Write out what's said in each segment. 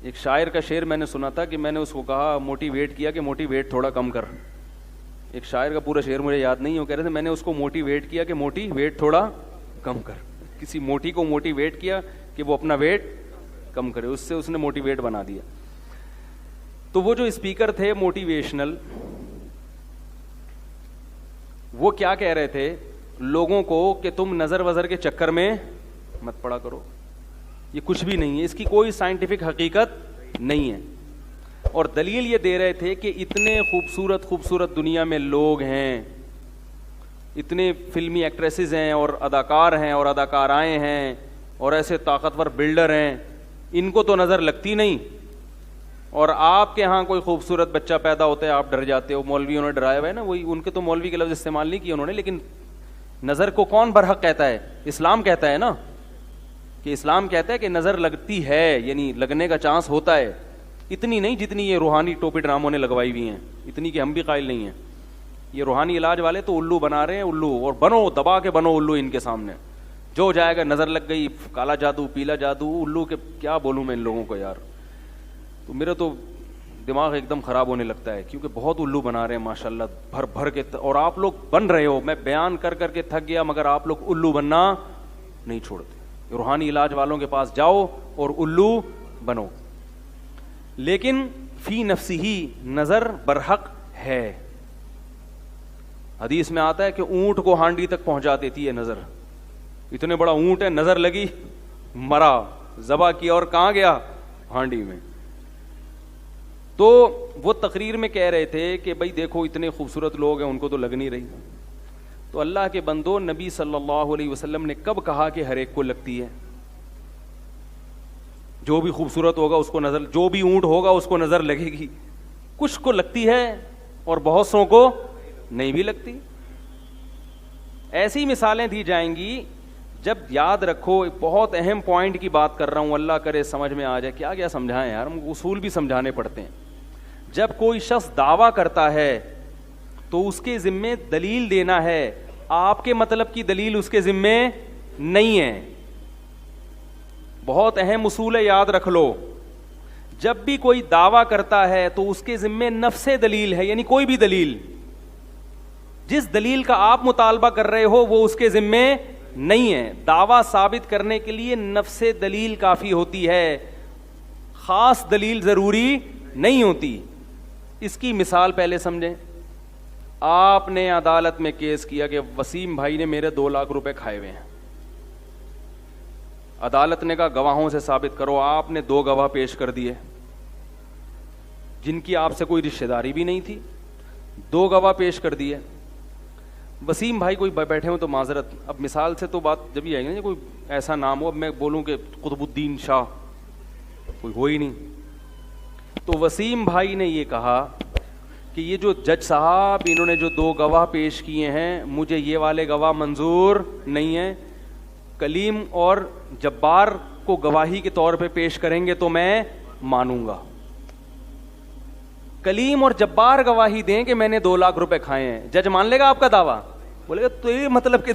ایک شاعر کا شعر میں نے سنا تھا کہ میں نے اس کو کہا موٹیویٹ کیا کہ موٹیویٹ تھوڑا کم کر. ایک شاعر کا پورا شعر مجھے یاد نہیں ہے, وہ کہہ رہے تھے میں نے اس کو موٹیویٹ کیا کہ موٹیویٹ تھوڑا کم کر. کسی موٹی کو موٹیویٹ کیا کہ وہ اپنا ویٹ کم کرے, اس سے اس نے موٹیویٹ بنا دیا. تو وہ جو اسپیکر تھے موٹیویشنل, وہ کیا کہہ رہے تھے لوگوں کو کہ تم نظر وزر کے چکر میں مت پڑا کرو, یہ کچھ بھی نہیں ہے, اس کی کوئی سائنٹیفک حقیقت نہیں ہے. اور دلیل یہ دے رہے تھے کہ اتنے خوبصورت خوبصورت دنیا میں لوگ ہیں, اتنے فلمی ایکٹریسز ہیں اور اداکار ہیں اور اداکارائیں ہیں اور ایسے طاقتور بلڈر ہیں, ان کو تو نظر لگتی نہیں. اور آپ کے ہاں کوئی خوبصورت بچہ پیدا ہوتا ہے آپ ڈر جاتے ہو, مولویوں نے ڈرایا ہوا ہے نا, وہی ان کے تو مولوی کے لفظ استعمال نہیں کیے انہوں نے, لیکن نظر کو کون برحق کہتا ہے؟ اسلام کہتا ہے نا, کہ اسلام کہتا ہے کہ نظر لگتی ہے, یعنی لگنے کا چانس ہوتا ہے, اتنی نہیں جتنی یہ روحانی ٹوپی ڈراموں نے لگوائی ہوئی ہیں, اتنی کہ ہم بھی قائل نہیں ہیں. یہ روحانی علاج والے تو الو بنا رہے ہیں, الو, اور بنو دبا کے بنو الو ان کے سامنے, جو جائے گا نظر لگ گئی, کالا جادو پیلا جادو, الو کے کیا بولوں میں ان لوگوں کو یار. تو میرا تو دماغ ایک دم خراب ہونے لگتا ہے, کیونکہ بہت الو بنا رہے ہیں ماشاءاللہ بھر بھر کے, اور آپ لوگ بن رہے ہو, میں بیان کر کر کے تھک گیا, مگر آپ لوگ الو بننا نہیں چھوڑتے. روحانی علاج والوں کے پاس جاؤ اور الو بنو. لیکن فی نفسی نظر برحق ہے. حدیث میں آتا ہے کہ اونٹ کو ہانڈی تک پہنچا دیتی ہے نظر, اتنے بڑا اونٹ ہے, نظر لگی مرا, ذبح کیا اور کہاں گیا؟ ہانڈی میں. تو وہ تقریر میں کہہ رہے تھے کہ بھائی دیکھو اتنے خوبصورت لوگ ہیں, ان کو تو لگ نہیں رہی. تو اللہ کے بندو, نبی صلی اللہ علیہ وسلم نے کب کہا کہ ہر ایک کو لگتی ہے؟ جو بھی خوبصورت ہوگا اس کو نظر, جو بھی اونٹ ہوگا اس کو نظر لگے گی. کچھ کو لگتی ہے اور بہت سو کو نہیں بھی لگتی. ایسی مثالیں دی جائیں گی. جب یاد رکھو, ایک بہت اہم پوائنٹ کی بات کر رہا ہوں, اللہ کرے سمجھ میں آ جائے. کیا کیا سمجھائیں یار, ہم اصول بھی سمجھانے پڑتے ہیں. جب کوئی شخص دعویٰ کرتا ہے تو اس کے ذمے دلیل دینا ہے, آپ کے مطلب کی دلیل اس کے ذمے نہیں ہے. بہت اہم اصول ہے, یاد رکھ لو. جب بھی کوئی دعویٰ کرتا ہے تو اس کے ذمے نفس دلیل ہے, یعنی کوئی بھی دلیل, جس دلیل کا آپ مطالبہ کر رہے ہو وہ اس کے ذمے نہیں ہے. دعویٰ ثابت کرنے کے لیے نفس دلیل کافی ہوتی ہے, خاص دلیل ضروری نہیں ہوتی. اس کی مثال پہلے سمجھیں. آپ نے عدالت میں کیس کیا کہ وسیم بھائی نے میرے 2 لاکھ روپے کھائے ہوئے ہیں. عدالت نے کہا گواہوں سے ثابت کرو. آپ نے 2 گواہ پیش کر دیے جن کی آپ سے کوئی رشتہ داری بھی نہیں تھی. 2 گواہ پیش کر دیے. وسیم بھائی کوئی بیٹھے ہوں تو معذرت, اب مثال سے تو بات جب ہی آئے گی نا, کوئی ایسا نام ہو, اب میں بولوں کہ قطب الدین شاہ, کوئی ہو ہی نہیں. تو وسیم بھائی نے یہ کہا کہ یہ جو جج صاحب انہوں نے جو 2 گواہ پیش کیے ہیں, مجھے یہ والے گواہ منظور نہیں ہیں. کلیم اور جبار کو گواہی کے طور پہ پیش کریں گے تو میں مانوں گا. کلیم اور جبار گواہی دیں کہ میں نے 2 لاکھ روپے کھائے ہیں, جج مان لے گا آپ کا دعویٰ؟ بولے گا تو یہ مطلب کہ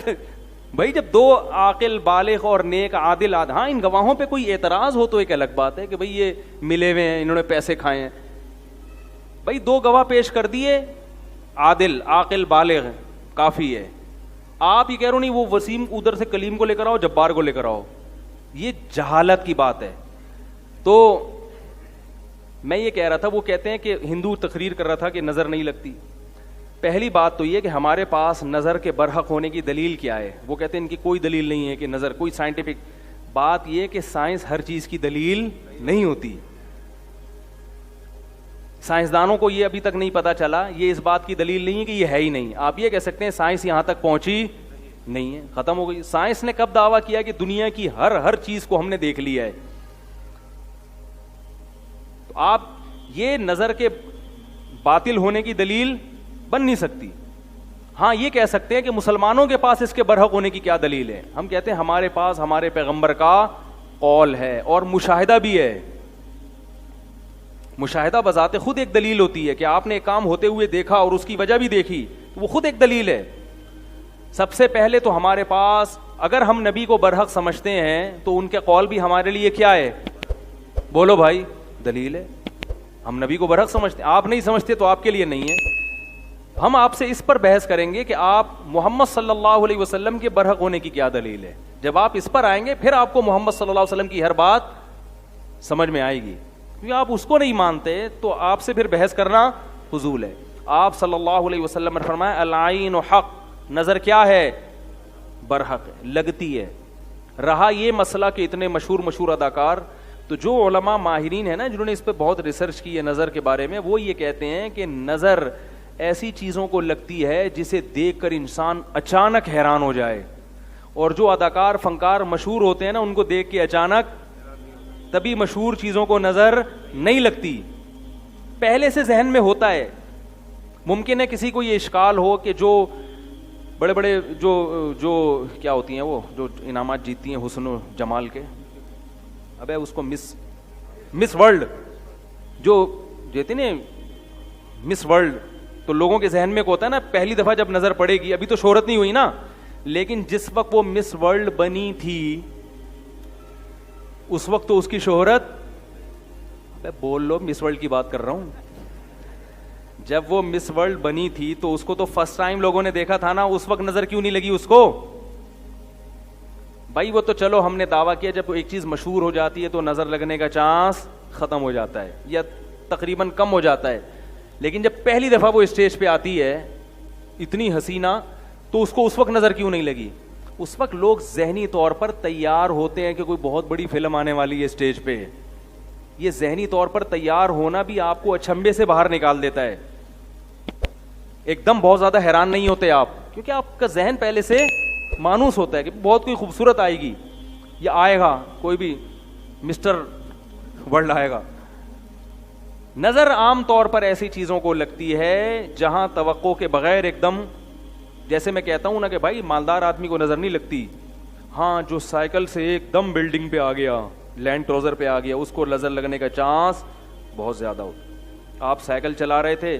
بھائی جب 2 عاقل بالغ اور نیک عادل ہاں ان گواہوں پہ کوئی اعتراض ہو تو ایک الگ بات ہے کہ بھئی یہ ملے ہوئے ہیں, انہوں نے پیسے کھائے ہیں. بھائی 2 گواہ پیش کر دیے, عادل عاقل بالغ, کافی ہے. آپ یہ کہہ رہے ہو نہیں وہ وسیم ادھر سے کلیم کو لے کر آؤ, جبار کو لے کر آؤ, یہ جہالت کی بات ہے. تو میں یہ کہہ رہا تھا, وہ کہتے ہیں کہ ہندو تقریر کر رہا تھا کہ نظر نہیں لگتی. پہلی بات تو یہ کہ ہمارے پاس نظر کے برحق ہونے کی دلیل کیا ہے. وہ کہتے ہیں ان کی کوئی دلیل نہیں ہے کہ نظر, کوئی سائنٹیفک بات یہ کہ سائنس ہر چیز کی دلیل نہیں ہوتی. سائنسدانوں کو یہ ابھی تک نہیں پتا چلا, یہ اس بات کی دلیل نہیں ہے کہ یہ ہے ہی نہیں. آپ یہ کہہ سکتے ہیں سائنس یہاں تک پہنچی نہیں ہے, ختم ہو گئی. سائنس نے کب دعویٰ کیا کہ دنیا کی ہر چیز کو ہم نے دیکھ لیا ہے؟ تو آپ یہ نظر کے باطل ہونے کی دلیل بن نہیں سکتی. ہاں یہ کہہ سکتے ہیں کہ مسلمانوں کے پاس اس کے برحق ہونے کی کیا دلیل ہے. ہم کہتے ہیں ہمارے پاس ہمارے پیغمبر کا قول ہے اور مشاہدہ بھی ہے. مشاہدہ بذات خود ایک دلیل ہوتی ہے کہ آپ نے ایک کام ہوتے ہوئے دیکھا اور اس کی وجہ بھی دیکھی, وہ خود ایک دلیل ہے. سب سے پہلے تو ہمارے پاس, اگر ہم نبی کو برحق سمجھتے ہیں تو ان کے قول بھی ہمارے لیے کیا ہے؟ بولو بھائی, دلیل ہے. ہم نبی کو برحق سمجھتے ہیں, آپ نہیں سمجھتے تو آپ کے لیے نہیں ہے. ہم آپ سے اس پر بحث کریں گے کہ آپ محمد صلی اللہ علیہ وسلم کے برحق ہونے کی کیا دلیل ہے. جب آپ اس پر آئیں گے پھر آپ کو محمد صلی اللہ علیہ وسلم کی ہر بات سمجھ میں آئے گی. کیونکہ آپ اس کو نہیں مانتے تو آپ سے پھر بحث کرنا فضول ہے. آپ صلی اللہ علیہ وسلم نے فرمایا العین حق, نظر کیا ہے؟ برحق ہے, لگتی ہے. رہا یہ مسئلہ کہ اتنے مشہور اداکار, تو جو علماء ماہرین ہیں نا جنہوں نے اس پہ بہت ریسرچ کی ہے نظر کے بارے میں, وہ یہ کہتے ہیں کہ نظر ایسی چیزوں کو لگتی ہے جسے دیکھ کر انسان اچانک حیران ہو جائے, اور جو اداکار فنکار مشہور ہوتے ہیں نا ان کو دیکھ کے اچانک تبھی مشہور چیزوں کو نظر نہیں لگتی, پہلے سے ذہن میں ہوتا ہے. ممکن ہے کسی کو یہ اشکال ہو کہ جو بڑے بڑے جو کیا ہوتی ہیں وہ جو انعامات جیتتی ہیں حسن و جمال کے, ابے اس کو مس ورلڈ جو دیتے نا مس ورلڈ, تو لوگوں کے ذہن میں کو ہوتا ہے نا پہلی دفعہ جب نظر پڑے گی, ابھی تو شہرت نہیں ہوئی نا, لیکن جس وقت وہ مس ورلڈ بنی تھی اس وقت تو اس کی شہرت, بول لو مس ورلڈ کی بات کر رہا ہوں, جب وہ مس ورلڈ بنی تھی تو اس کو تو فرسٹ ٹائم لوگوں نے دیکھا تھا نا, اس وقت نظر کیوں نہیں لگی اس کو؟ بھائی وہ تو چلو ہم نے دعویٰ کیا جب ایک چیز مشہور ہو جاتی ہے تو نظر لگنے کا چانس ختم ہو جاتا ہے یا تقریباً کم ہو جاتا ہے, لیکن جب پہلی دفعہ وہ اسٹیج پہ آتی ہے اتنی حسینہ, تو اس کو اس وقت نظر کیوں نہیں لگی؟ اس وقت لوگ ذہنی طور پر تیار ہوتے ہیں کہ کوئی بہت بڑی فلم آنے والی ہے اسٹیج پہ. یہ ذہنی طور پر تیار ہونا بھی آپ کو اچھمبے سے باہر نکال دیتا ہے. ایک دم بہت زیادہ حیران نہیں ہوتے آپ, کیونکہ آپ کا ذہن پہلے سے مانوس ہوتا ہے کہ بہت کوئی خوبصورت آئے گی یا آئے گا, کوئی بھی مسٹر ورلڈ آئے گا. نظر عام طور پر ایسی چیزوں کو لگتی ہے جہاں توقع کے بغیر ایک دم, جیسے میں کہتا ہوں نا کہ بھائی مالدار آدمی کو نظر نہیں لگتی, ہاں جو سائیکل سے ایک دم بلڈنگ پہ آ گیا, لینڈ کروزر پہ آ گیا, اس کو نظر لگنے کا چانس بہت زیادہ ہوتا. آپ سائیکل چلا رہے تھے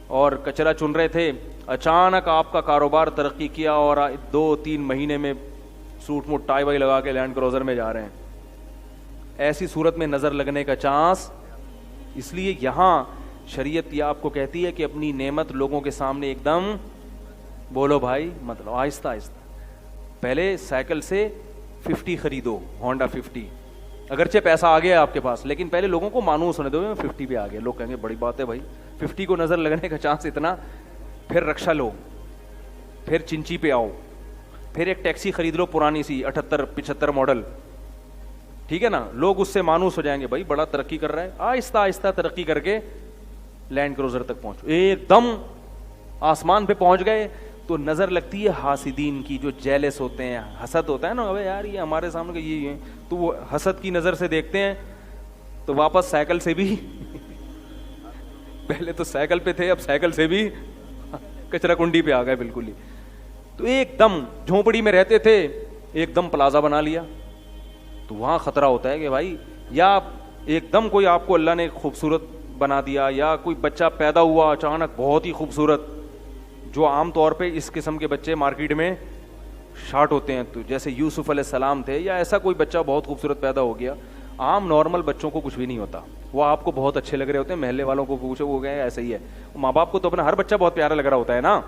اور کچرا چن رہے تھے, اچانک آپ کا کاروبار ترقی کیا اور 2-3 مہینے میں سوٹ موٹ ٹائی وائی لگا کے لینڈ کروزر میں جا رہے ہیں, ایسی صورت میں نظر لگنے کا چانس. اس لیے یہاں شریعت یہ آپ کو کہتی ہے کہ اپنی نعمت لوگوں کے سامنے ایک دم بولو بھائی, مطلب آہستہ آہستہ. پہلے سائیکل سے 50 خریدو, ہونڈا 50, اگرچہ پیسہ آ گیا آپ کے پاس, لیکن پہلے لوگوں کو مانوس ہونے دو 50 پہ آ گیا. لوگ کہیں گے بڑی بات ہے بھائی 50 کو نظر لگنے کا چانس اتنا, پھر رکشا لو, پھر چنچی پہ آؤ, پھر ایک ٹیکسی خرید لو پرانی سی 78-75 ماڈل, ٹھیک ہے نا, لوگ اس سے مانوس ہو جائیں گے بھائی بڑا ترقی کر رہا ہے. آہستہ آہستہ ترقی کر کے لینڈ کروزر تک پہنچو, ایک دم آسمان پہ پہنچ گئے تو نظر لگتی ہے حاسدین کی, جو جیلس ہوتے ہیں, حسد ہوتا ہے نا, ابے یار یہ ہمارے سامنے یہ ہے, تو وہ حسد کی نظر سے دیکھتے ہیں تو واپس سائیکل سے بھی پہلے تو سائیکل پہ تھے, اب سائیکل سے بھی کچرا کنڈی پہ آ گئے بالکل ہی. تو ایک دم جھونپڑی میں رہتے تھے, ایک دم پلازا بنا لیا, تو وہاں خطرہ ہوتا ہے کہ بھائی یا ایک دم کوئی آپ کو اللہ نے خوبصورت بنا دیا, یا کوئی بچہ پیدا ہوا اچانک بہت ہی خوبصورت, جو عام طور پہ اس قسم کے بچے مارکیٹ میں شارٹ ہوتے ہیں, تو جیسے یوسف علیہ السلام تھے, یا ایسا کوئی بچہ بہت خوبصورت پیدا ہو گیا. عام نارمل بچوں کو کچھ بھی نہیں ہوتا, وہ آپ کو بہت اچھے لگ رہے ہوتے ہیں, محلے والوں کو پوچھو وہ گئے ایسا ہی ہے. ماں باپ کو تو اپنا ہر بچہ بہت پیارا لگ رہا ہوتا ہے نا.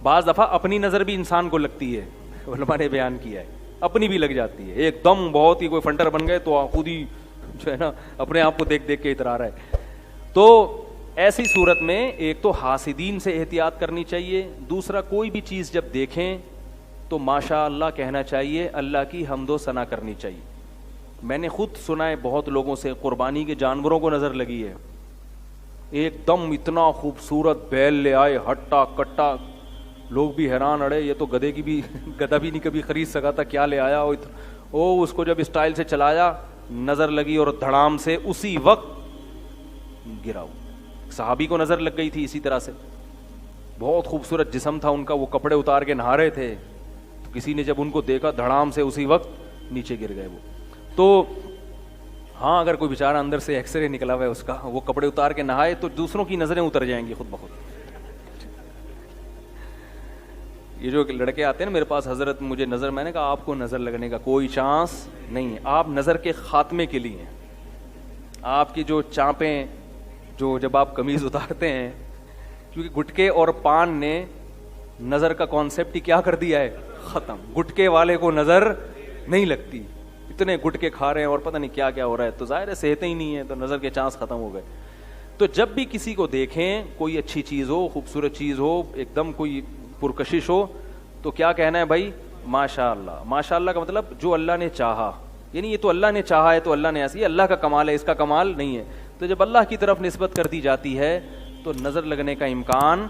بعض دفعہ اپنی نظر بھی انسان کو لگتی ہے, علماء نے بیان کیا ہے, اپنی بھی لگ جاتی ہے. ایک دم بہت ہی کوئی فنٹر بن گئے تو خود ہی جو ہے نا اپنے آپ کو دیکھ دیکھ کے اترا رہا ہے. تو ایسی صورت میں ایک تو حاسدین سے احتیاط کرنی چاہیے, دوسرا کوئی بھی چیز جب دیکھیں تو ماشاء اللہ کہنا چاہیے, اللہ کی حمد و ثنا کرنی چاہیے. میں نے خود سنا ہے بہت لوگوں سے, قربانی کے جانوروں کو نظر لگی ہے, ایک دم اتنا خوبصورت بیل لے آئے ہٹا کٹا, لوگ بھی حیران, اڑے یہ تو گدھے کی بھی گدھا بھی نہیں کبھی خرید سکا تھا, کیا لے آیا او. اس کو جب اسٹائل سے چلایا نظر لگی اور دھڑام سے اسی وقت گرا. صحابی کو نظر لگ گئی تھی اسی طرح سے, بہت خوبصورت جسم تھا ان کا, وہ کپڑے اتار کے نہا رہے تھے, تو کسی نے جب ان کو دیکھا دھڑام سے اسی وقت نیچے گر گئے وہ. تو ہاں اگر کوئی بیچارہ اندر سے ایکس رے نکلا ہوا ہے اس کا, وہ کپڑے اتار کے نہائے تو دوسروں کی نظریں اتر جائیں گی خود بخود. یہ جو لڑکے آتے ہیں نا میرے پاس, حضرت مجھے نظر, میں نے کہا آپ کو نظر لگنے کا کوئی چانس نہیں ہے, آپ نظر کے خاتمے کے لیے ہیں. آپ کی جو چانپیں جو جب آپ قمیض اتارتے ہیں, کیونکہ گٹکے اور پان نے نظر کا کانسیپٹ ہی کیا کر دیا ہے, ختم. گٹکے والے کو نظر نہیں لگتی, اتنے گٹکے کھا رہے ہیں اور پتہ نہیں کیا کیا ہو رہا ہے, تو ظاہر ہے صحتیں ہی نہیں ہے, تو نظر کے چانس ختم ہو گئے. تو جب بھی کسی کو دیکھیں, کوئی اچھی چیز ہو, خوبصورت چیز ہو, ایک دم کوئی پرکشش ہو, تو کیا کہنا ہے بھائی, ماشاء اللہ. ماشاء اللہ کا مطلب جو اللہ نے چاہا, یعنی یہ تو اللہ نے چاہا ہے تو اللہ نے ایسی, یہ اللہ کا کمال ہے, اس کا کمال نہیں ہے. تو جب اللہ کی طرف نسبت کر دی جاتی ہے تو نظر لگنے کا امکان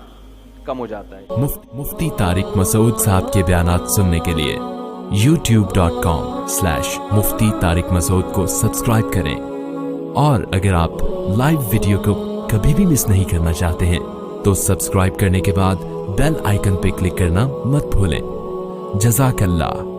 کم ہو جاتا ہے. مفتی طارق مسعود صاحب کے بیانات سننے کے لیے youtube.com/مفتی طارق مسعود کو سبسکرائب کریں, اور اگر آپ لائیو ویڈیو کو کبھی بھی مس نہیں کرنا چاہتے ہیں تو سبسکرائب کرنے کے بعد بیل آئیکن پہ کلک کرنا مت بھولیں. جزاک اللہ.